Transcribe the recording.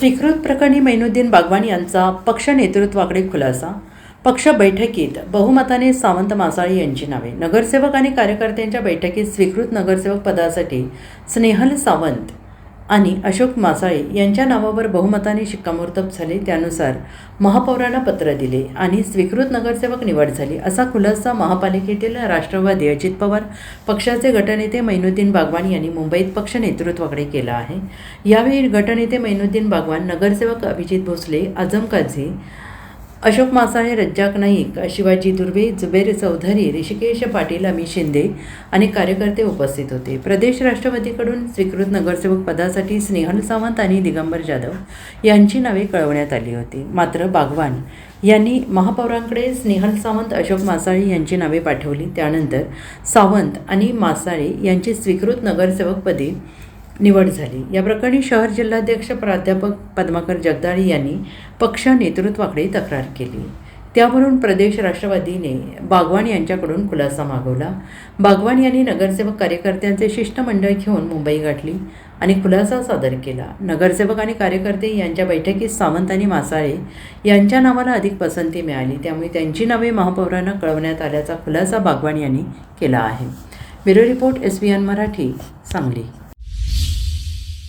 स्वीकृत प्रकरणी मैनुद्दीन बागवान यांचा पक्ष नेतृत्वाकडे खुलासा. पक्ष बैठकीत बहुमताने सावंत मासाळे यांची नावे. नगरसेवक आणि कार्यकर्त्यांच्या बैठकीत स्वीकृत नगरसेवक पदासाठी स्नेहल सावंत आणि अशोक मासाळे यांच्या नावावर बहुमताने शिक्कामोर्तब झाले. त्यानुसार महापौरांना पत्र दिले आणि स्वीकृत नगरसेवक निवड झाली, असा खुलासा महापालिकेतील राष्ट्रवादी अजित पवार पक्षाचे गटनेते मैनुद्दीन बागवान यांनी मुंबईत पक्ष नेतृत्वाकडे केला आहे. यावेळी गटनेते मैनुद्दीन बागवान, नगरसेवक अभिजित भोसले, आझम काझी, अशोक मासाळे, रज्जाक नाईक, शिवाजी दुर्वे, जुबेर चौधरी, ऋषिकेश पाटील, अमित शिंदे आणि कार्यकर्ते उपस्थित होते. प्रदेश राष्ट्रवादीकडून स्वीकृत नगरसेवक पदासाठी स्नेहल सावंत आणि दिगंबर जाधव यांची नावे कळवण्यात आली होती. मात्र बागवान यांनी महापौरांकडे स्नेहल सावंत, अशोक मासाळे यांची नावे पाठवली. त्यानंतर सावंत आणि मासाळे यांची स्वीकृत नगरसेवकपदी निवड झाली. या प्रकरणी शहर जिल्हाध्यक्ष प्राध्यापक पद्माकर जगदाळे यांनी पक्ष नेतृत्वाकडे तक्रार केली. त्यावरून प्रदेश राष्ट्रवादीने बागवान यांच्याकडून खुलासा मागवला. बागवान यांनी नगरसेवक कार्यकर्त्यांचे शिष्टमंडळ घेऊन मुंबई गाठली आणि खुलासा सादर केला. नगरसेवक आणि कार्यकर्ते यांच्या बैठकीत सावंत आणि मासाळे यांच्या नावाला अधिक पसंती मिळाली, त्यामुळे त्यांची नावे महापौरांना कळवण्यात आल्याचा खुलासा बागवान यांनी केला आहे. Bureau report, SBN Marathi, Sangli.